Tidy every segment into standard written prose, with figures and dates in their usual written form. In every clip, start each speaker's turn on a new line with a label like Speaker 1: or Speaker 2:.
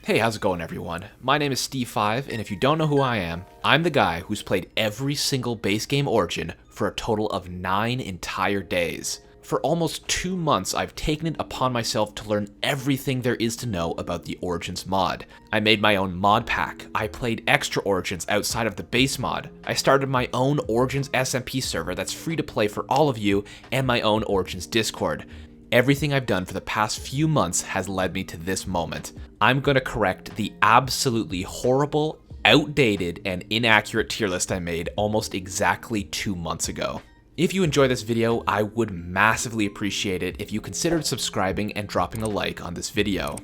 Speaker 1: Hey, how's it going everyone? My name is Steve5, and if you don't know who I am, I'm the guy who's played every single base game Origin for a total of 9 entire days. For almost 2 months, I've taken it upon myself to learn everything there is to know about the Origins mod. I made my own mod pack, I played extra Origins outside of the base mod, I started my own Origins SMP server that's free to play for all of you, and my own Origins Discord. Everything I've done for the past few months has led me to this moment. I'm going to correct the absolutely horrible, outdated, and inaccurate tier list I made almost exactly 2 months ago. If you enjoy this video, I would massively appreciate it if you considered subscribing and dropping a like on this video.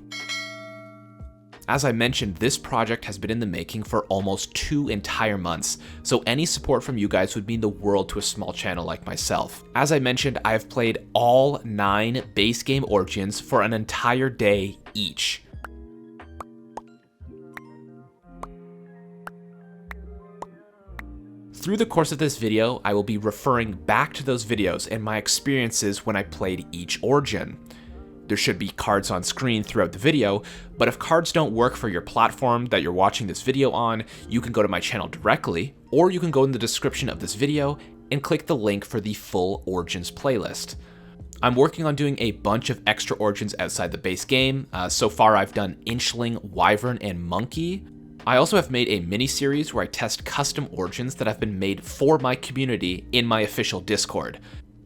Speaker 1: As I mentioned, this project has been in the making for almost 2 entire months, so any support from you guys would mean the world to a small channel like myself. As I mentioned, I have played all 9 base game Origins for an entire day each. Through the course of this video, I will be referring back to those videos and my experiences when I played each Origin. There should be cards on screen throughout the video, but if cards don't work for your platform that you're watching this video on, you can go to my channel directly, or you can go in the description of this video and click the link for the full Origins playlist. I'm working on doing a bunch of extra Origins outside the base game. So far I've done Inchling, Wyvern, and Monkey. I also have made a mini-series where I test custom Origins that have been made for my community in my official Discord.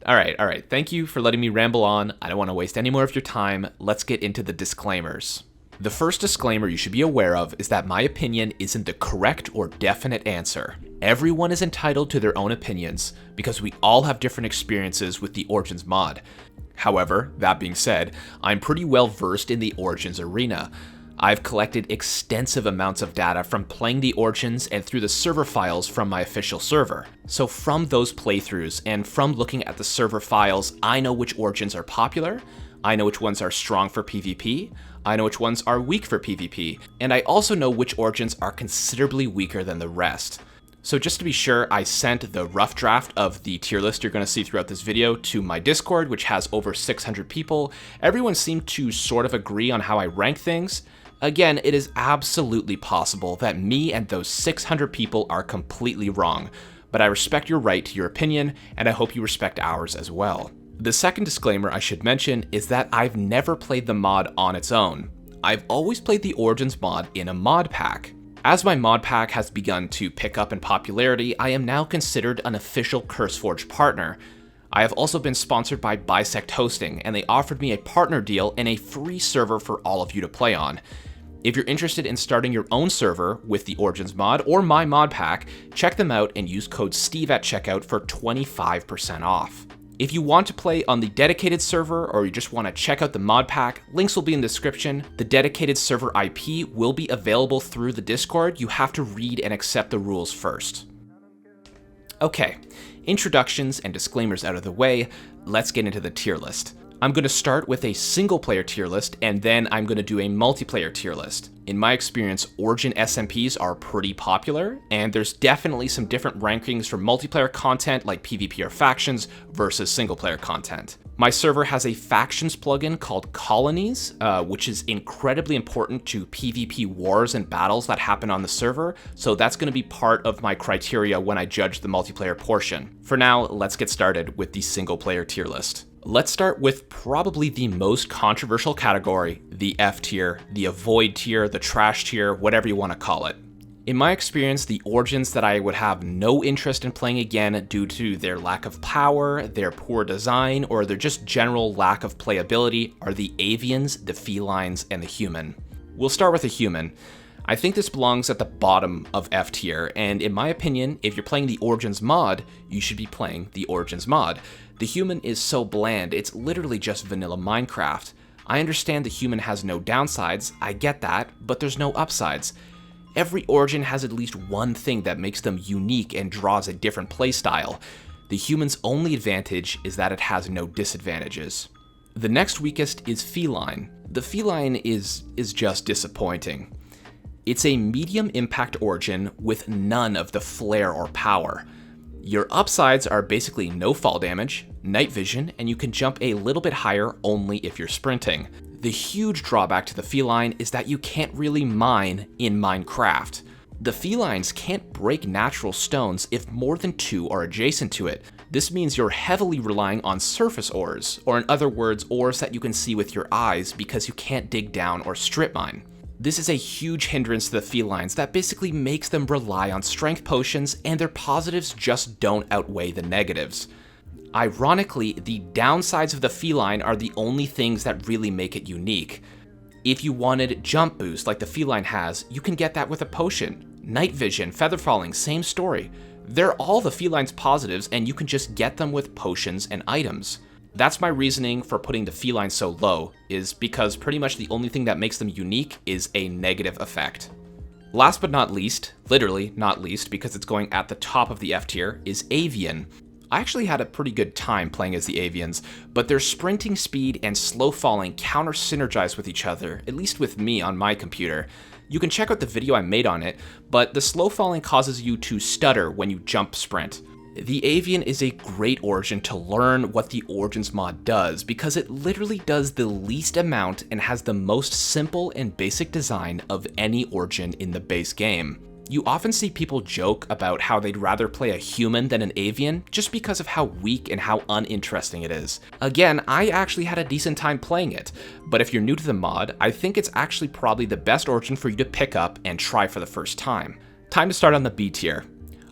Speaker 1: Alright, thank you for letting me ramble on. I don't want to waste any more of your time. Let's get into the disclaimers. The first disclaimer you should be aware of is that my opinion isn't the correct or definite answer. Everyone is entitled to their own opinions, because we all have different experiences with the Origins mod. However, that being said, I'm pretty well versed in the Origins arena. I've collected extensive amounts of data from playing the Origins and through the server files from my official server. So from those playthroughs and from looking at the server files, I know which Origins are popular, I know which ones are strong for PvP, I know which ones are weak for PvP, and I also know which Origins are considerably weaker than the rest. So just to be sure, I sent the rough draft of the tier list you're going to see throughout this video to my Discord, which has over 600 people. Everyone seemed to sort of agree on how I rank things. Again, it is absolutely possible that me and those 600 people are completely wrong, but I respect your right to your opinion, and I hope you respect ours as well. The second disclaimer I should mention is that I've never played the mod on its own. I've always played the Origins mod in a mod pack. As my mod pack has begun to pick up in popularity, I am now considered an official CurseForge partner. I have also been sponsored by Bisect Hosting, and they offered me a partner deal and a free server for all of you to play on. If you're interested in starting your own server with the Origins mod or my mod pack, check them out and use code STEVE at checkout for 25% off. If you want to play on the dedicated server or you just want to check out the mod pack, links will be in the description. The dedicated server IP will be available through the Discord. You have to read and accept the rules first. Okay, introductions and disclaimers out of the way, let's get into the tier list. I'm going to start with a single player tier list, and then I'm going to do a multiplayer tier list. In my experience, Origin SMPs are pretty popular, and there's definitely some different rankings for multiplayer content like PvP or factions versus single player content. My server has a factions plugin called Colonies, which is incredibly important to PvP wars and battles that happen on the server, so that's going to be part of my criteria when I judge the multiplayer portion. For now, let's get started with the single player tier list. Let's start with probably the most controversial category, the F tier, the avoid tier, the trash tier, whatever you want to call it. In my experience, the Origins that I would have no interest in playing again due to their lack of power, their poor design, or their just general lack of playability are the Avians, the Felines, and the Human. We'll start with the Human. I think this belongs at the bottom of F tier, and in my opinion, if you're playing the Origins mod, you should be playing the Origins mod. The Human is so bland, it's literally just vanilla Minecraft. I understand the Human has no downsides, I get that, but there's no upsides. Every Origin has at least one thing that makes them unique and draws a different playstyle. The Human's only advantage is that it has no disadvantages. The next weakest is Feline. The Feline is just disappointing. It's a medium impact Origin with none of the flair or power. Your upsides are basically no fall damage, night vision, and you can jump a little bit higher only if you're sprinting. The huge drawback to the feline is that you can't really mine in Minecraft. The felines can't break natural stones if more than 2 are adjacent to it. This means you're heavily relying on surface ores, or in other words, ores that you can see with your eyes because you can't dig down or strip mine. This is a huge hindrance to the felines that basically makes them rely on strength potions, and their positives just don't outweigh the negatives. Ironically, the downsides of the feline are the only things that really make it unique. If you wanted jump boost like the feline has, you can get that with a potion. Night vision, feather falling, same story. They're all the feline's positives, and you can just get them with potions and items. That's my reasoning for putting the feline so low, is because pretty much the only thing that makes them unique is a negative effect. Last but not least, literally not least because it's going at the top of the F tier, is Avian. I actually had a pretty good time playing as the Avians, but their sprinting speed and slow falling counter-synergize with each other, at least with me on my computer. You can check out the video I made on it, but the slow falling causes you to stutter when you jump sprint. The Avian is a great origin to learn what the Origins mod does, because it literally does the least amount and has the most simple and basic design of any origin in the base game. You often see people joke about how they'd rather play a human than an avian just because of how weak and how uninteresting it is. Again, I actually had a decent time playing it, but if you're new to the mod, I think it's actually probably the best origin for you to pick up and try for the first time. Time to start on the B tier.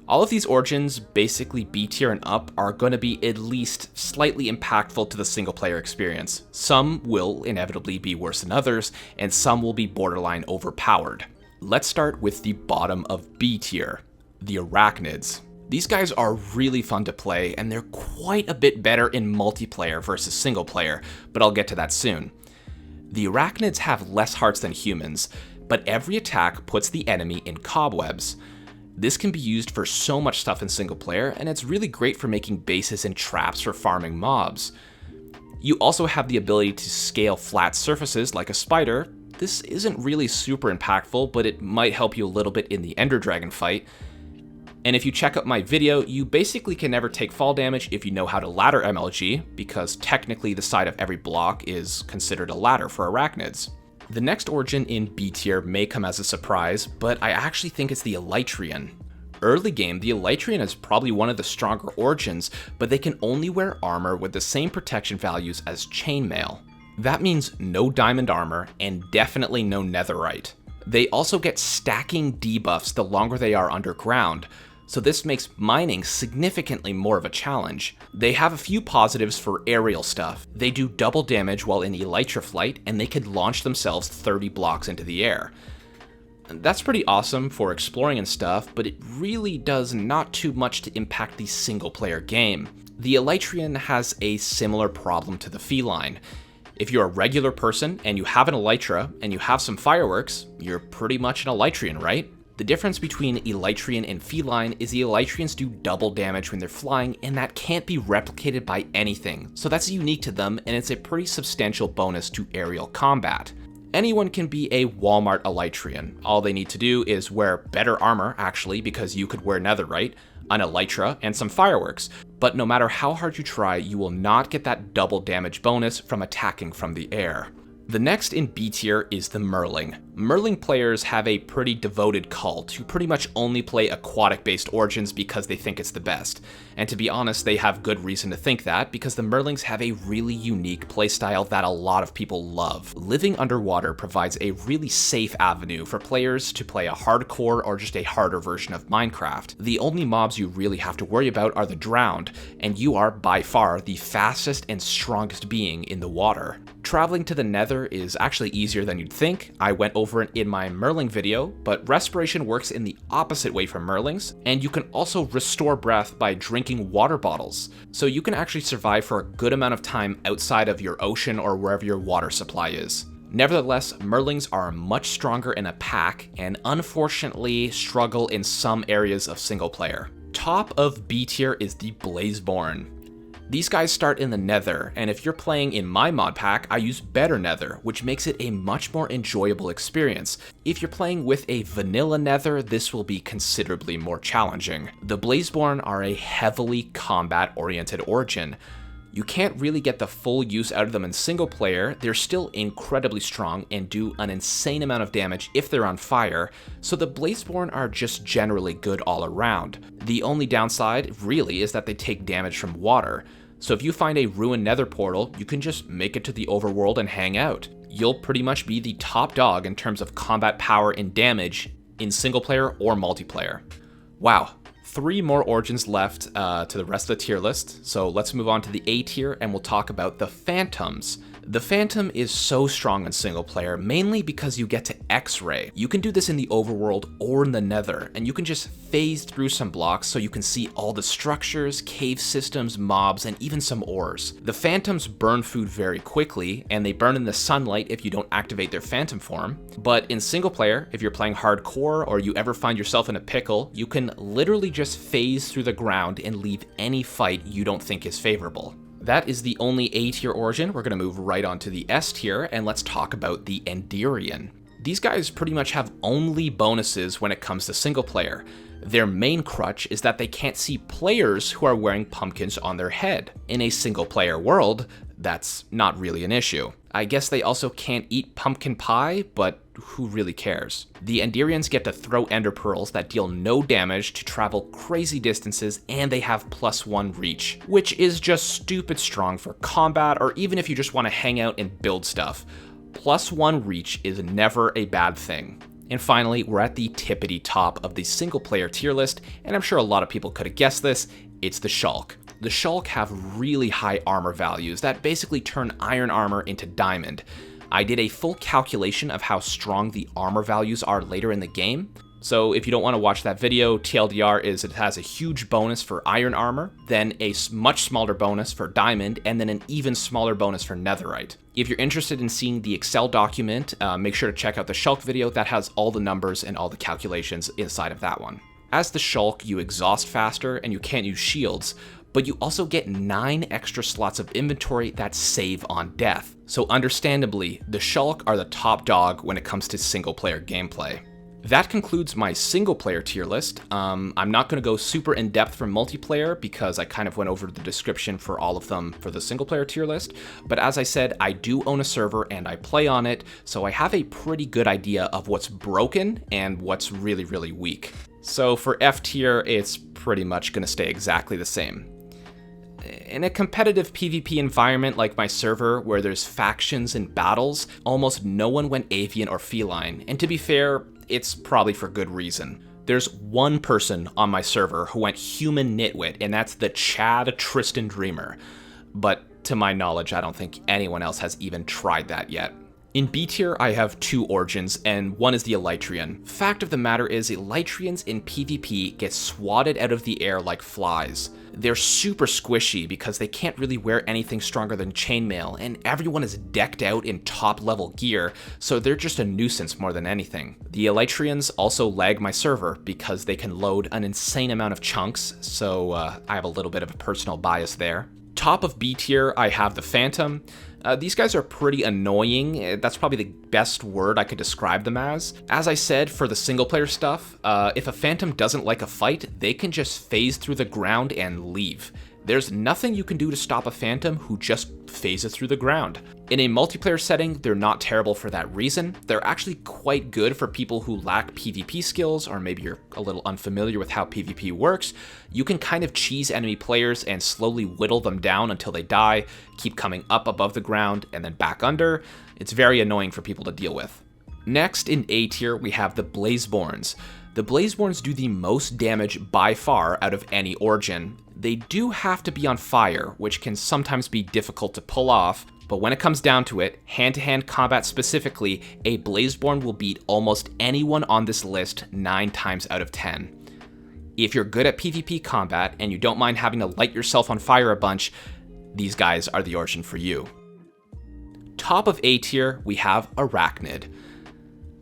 Speaker 1: All of these origins, basically B tier and up, are going to be at least slightly impactful to the single player experience. Some will inevitably be worse than others, and some will be borderline overpowered. Let's start with the bottom of B tier, the Arachnids. These guys are really fun to play, and they're quite a bit better in multiplayer versus single player, but I'll get to that soon. The Arachnids have less hearts than humans, but every attack puts the enemy in cobwebs. This can be used for so much stuff in single player, and it's really great for making bases and traps for farming mobs. You also have the ability to scale flat surfaces like a spider. This isn't really super impactful, but it might help you a little bit in the Ender Dragon fight. And if you check out my video, you basically can never take fall damage if you know how to ladder MLG, because technically the side of every block is considered a ladder for Arachnids. The next origin in B tier may come as a surprise, but I actually think it's the Elytrian. Early game, the Elytrian is probably one of the stronger origins, but they can only wear armor with the same protection values as chainmail. That means no diamond armor and definitely no netherite. They also get stacking debuffs the longer they are underground, so this makes mining significantly more of a challenge. They have a few positives for aerial stuff. They do double damage while in Elytra flight, and they could launch themselves 30 blocks into the air. That's pretty awesome for exploring and stuff, but it really does not too much to impact the single player game. The Elytrian has a similar problem to the feline. If you're a regular person and you have an Elytra and you have some fireworks, you're pretty much an Elytrian, right? The difference between Elytrian and feline is the Elytrians do double damage when they're flying, and that can't be replicated by anything, so that's unique to them, and it's a pretty substantial bonus to aerial combat. Anyone can be a Walmart Elytrian. All they need to do is wear better armor, actually, because you could wear netherite, an Elytra, and some fireworks. But no matter how hard you try, you will not get that double damage bonus from attacking from the air. The next in B tier is the Merling. Merling players have a pretty devoted cult who pretty much only play aquatic-based origins because they think it's the best. And to be honest, they have good reason to think that, because the Merlings have a really unique playstyle that a lot of people love. Living underwater provides a really safe avenue for players to play a hardcore or just a harder version of Minecraft. The only mobs you really have to worry about are the drowned, and you are by far the fastest and strongest being in the water. Traveling to the Nether is actually easier than you'd think. I went over it in my Merling video, but respiration works in the opposite way for Merlings, and you can also restore breath by drinking water bottles. So you can actually survive for a good amount of time outside of your ocean or wherever your water supply is. Nevertheless, Merlings are much stronger in a pack and unfortunately struggle in some areas of single player. Top of B tier is the Blazeborn. These guys start in the Nether, and if you're playing in my mod pack, I use better Nether, which makes it a much more enjoyable experience. If you're playing with a vanilla Nether, this will be considerably more challenging. The Blazeborn are a heavily combat-oriented origin. You can't really get the full use out of them in single player. They're still incredibly strong and do an insane amount of damage if they're on fire, so the Blazeborn are just generally good all around. The only downside, really, is that they take damage from water. So if you find a ruined nether portal, you can just make it to the overworld and hang out. You'll pretty much be the top dog in terms of combat power and damage in single player or multiplayer. Wow. 3 more origins left to the rest of the tier list, so let's move on to the A tier and we'll talk about the Phantoms. The Phantom is so strong in single player, mainly because you get to X-ray. You can do this in the overworld or in the nether, and you can just phase through some blocks so you can see all the structures, cave systems, mobs, and even some ores. The Phantoms burn food very quickly, and they burn in the sunlight if you don't activate their Phantom form. But in single player, if you're playing hardcore or you ever find yourself in a pickle, you can literally just phase through the ground and leave any fight you don't think is favorable. That is the only A tier origin. We're going to move right on to the S tier, and let's talk about the Endirian. These guys pretty much have only bonuses when it comes to single player. Their main crutch is that they can't see players who are wearing pumpkins on their head. In a single player world, that's not really an issue. I guess they also can't eat pumpkin pie, but who really cares? The Endirians get to throw ender pearls that deal no damage to travel crazy distances, and they have +1 reach, which is just stupid strong for combat or even if you just want to hang out and build stuff. +1 reach is never a bad thing. And finally, we're at the tippity top of the single player tier list, and I'm sure a lot of people could have guessed this, it's the Shulk. The Shulk have really high armor values that basically turn iron armor into diamond. I did a full calculation of how strong the armor values are later in the game. So if you don't want to watch that video, TLDR is it has a huge bonus for iron armor, then a much smaller bonus for diamond, and then an even smaller bonus for netherite. If you're interested in seeing the Excel document, make sure to check out the Shulk video that has all the numbers and all the calculations inside of that one. As the Shulk, you exhaust faster and you can't use shields, but you also get 9 extra slots of inventory that save on death. So understandably, the Shulk are the top dog when it comes to single player gameplay. That concludes my single player tier list. I'm not going to go super in depth for multiplayer because I kind of went over the description for all of them for the single player tier list. But as I said, I do own a server and I play on it, so I have a pretty good idea of what's broken and what's really, really weak. So for F tier, it's pretty much going to stay exactly the same. In a competitive PvP environment like my server, where there's factions and battles, almost no one went avian or feline, and to be fair, it's probably for good reason. There's one person on my server who went human nitwit, and that's the Chad Tristan Dreamer. But to my knowledge, I don't think anyone else has even tried that yet. In B tier, I have 2 origins, and one is the Elytrian. Fact of the matter is, Elytrians in PvP get swatted out of the air like flies. They're super squishy because they can't really wear anything stronger than chainmail, and everyone is decked out in top-level gear, so they're just a nuisance more than anything. The Elytrians also lag my server because they can load an insane amount of chunks, so I have a little bit of a personal bias there. Top of B tier, I have the Phantom. These guys are pretty annoying. That's probably the best word I could describe them as. As I said, for the single player stuff, if a Phantom doesn't like a fight, they can just phase through the ground and leave. There's nothing you can do to stop a Phantom who just phases through the ground. In a multiplayer setting, they're not terrible for that reason. They're actually quite good for people who lack PvP skills, or maybe you're a little unfamiliar with how PvP works. You can kind of cheese enemy players and slowly whittle them down until they die, keep coming up above the ground, and then back under. It's very annoying for people to deal with. Next, in A tier, we have the Blazeborns. The Blazeborns do the most damage by far out of any origin. They do have to be on fire, which can sometimes be difficult to pull off, but when it comes down to it, hand-to-hand combat specifically, a Blazeborn will beat almost anyone on this list 9 times out of 10. If you're good at PvP combat and you don't mind having to light yourself on fire a bunch, these guys are the origin for you. Top of A tier, we have Arachnid.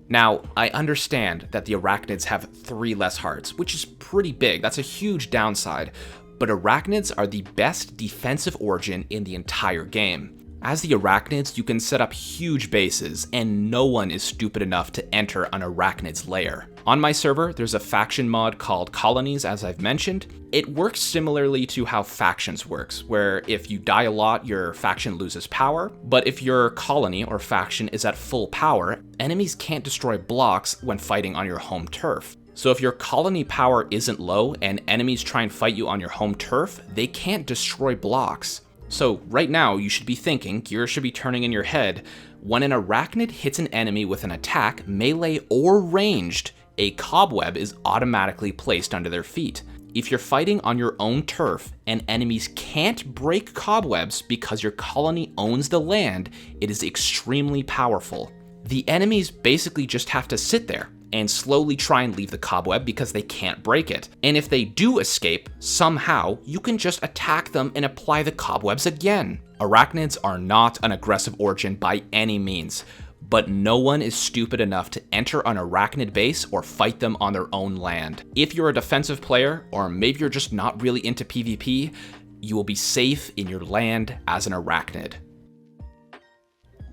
Speaker 1: Now, I understand that the Arachnids have 3 less hearts, which is pretty big. That's a huge downside. But Arachnids are the best defensive origin in the entire game. As the arachnids, you can set up huge bases, and no one is stupid enough to enter an arachnid's lair. On my server, there's a faction mod called Colonies, as I've mentioned. It works similarly to how factions works, where if you die a lot, your faction loses power, but if your colony or faction is at full power, enemies can't destroy blocks when fighting on your home turf. So if your colony power isn't low and enemies try and fight you on your home turf, they can't destroy blocks. So right now, you should be thinking, gears should be turning in your head, when an arachnid hits an enemy with an attack, melee or ranged, a cobweb is automatically placed under their feet. If you're fighting on your own turf and enemies can't break cobwebs because your colony owns the land, it is extremely powerful. The enemies basically just have to sit there and slowly try and leave the cobweb because they can't break it. And if they do escape, somehow, you can just attack them and apply the cobwebs again. Arachnids are not an aggressive origin by any means, but no one is stupid enough to enter an arachnid base or fight them on their own land. If you're a defensive player, or maybe you're just not really into PvP, you will be safe in your land as an arachnid.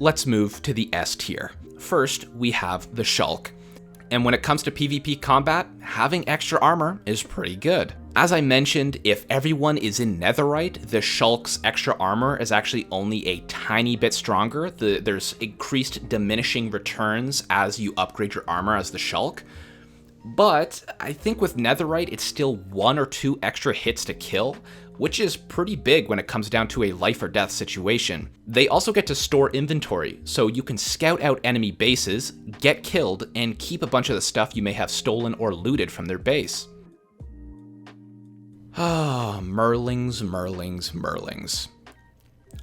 Speaker 1: Let's move to the S tier. First, we have the Shulk. And when it comes to PvP combat, having extra armor is pretty good. As I mentioned, if everyone is in netherite, the Shulk's extra armor is actually only a tiny bit stronger. There's increased diminishing returns as you upgrade your armor as the Shulk. But I think with netherite, it's still 1 or 2 extra hits to kill, which is pretty big when it comes down to a life or death situation. They also get to store inventory, so you can scout out enemy bases, get killed, and keep a bunch of the stuff you may have stolen or looted from their base. Ah, Merlings.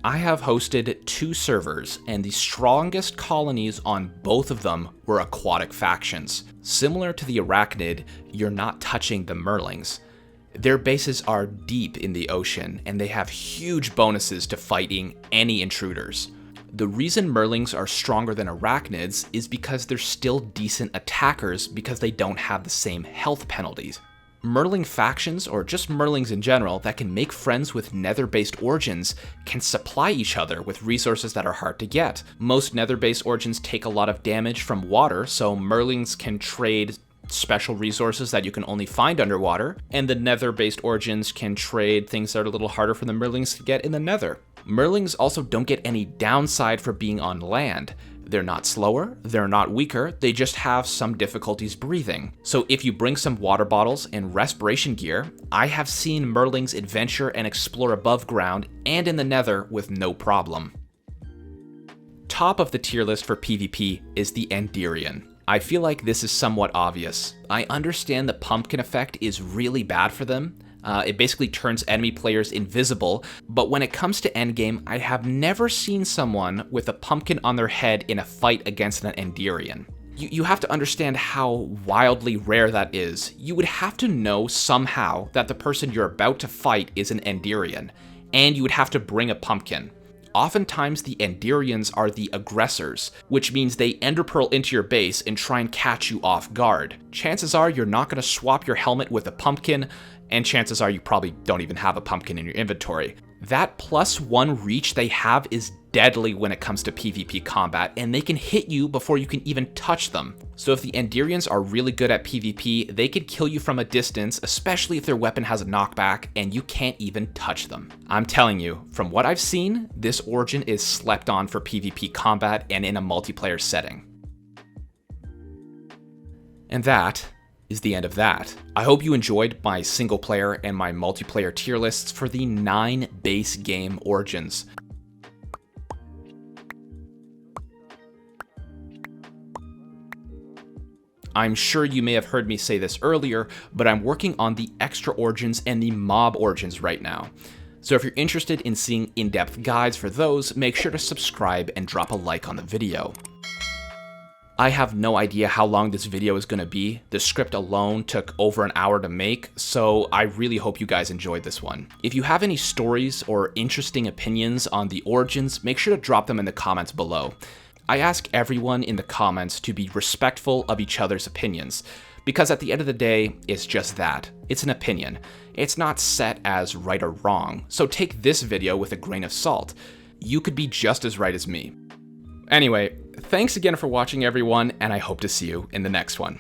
Speaker 1: I have hosted 2 servers, and the strongest colonies on both of them were aquatic factions. Similar to the Arachnid, you're not touching the Merlings. Their bases are deep in the ocean, and they have huge bonuses to fighting any intruders. The reason Merlings are stronger than Arachnids is because they're still decent attackers because they don't have the same health penalties. Merling factions, or just Merlings in general, that can make friends with nether-based origins can supply each other with resources that are hard to get. Most nether-based origins take a lot of damage from water, so Merlings can trade special resources that you can only find underwater, and the nether-based origins can trade things that are a little harder for the Merlings to get in the nether. Merlings also don't get any downside for being on land. They're not slower, they're not weaker, they just have some difficulties breathing. So if you bring some water bottles and respiration gear, I have seen Merlings adventure and explore above ground and in the nether with no problem. Top of the tier list for PvP is the Endirion. I feel like this is somewhat obvious. I understand the pumpkin effect is really bad for them. It basically turns enemy players invisible, but when it comes to endgame, I have never seen someone with a pumpkin on their head in a fight against an Endirion. You have to understand how wildly rare that is. You would have to know somehow that the person you're about to fight is an Endirion, and you would have to bring a pumpkin. Oftentimes, the Endirions are the aggressors, which means they enderpearl into your base and try and catch you off guard. Chances are you're not going to swap your helmet with a pumpkin, and chances are you probably don't even have a pumpkin in your inventory. That +1 reach they have is deadly when it comes to PvP combat, and they can hit you before you can even touch them. So if the Endirions are really good at PvP, they could kill you from a distance, especially if their weapon has a knockback and you can't even touch them. I'm telling you, from what I've seen, this origin is slept on for PvP combat and in a multiplayer setting. And that is the end of that. I hope you enjoyed my single player and my multiplayer tier lists for the 9 base game origins. I'm sure you may have heard me say this earlier, but I'm working on the extra origins and the mob origins right now. So if you're interested in seeing in-depth guides for those, make sure to subscribe and drop a like on the video. I have no idea how long this video is going to be. The script alone took over an hour to make, so I really hope you guys enjoyed this one. If you have any stories or interesting opinions on the origins, make sure to drop them in the comments below. I ask everyone in the comments to be respectful of each other's opinions, because at the end of the day, it's just that. It's an opinion. It's not set as right or wrong, so take this video with a grain of salt. you could be just as right as me. Anyway, thanks again for watching everyone, and I hope to see you in the next one.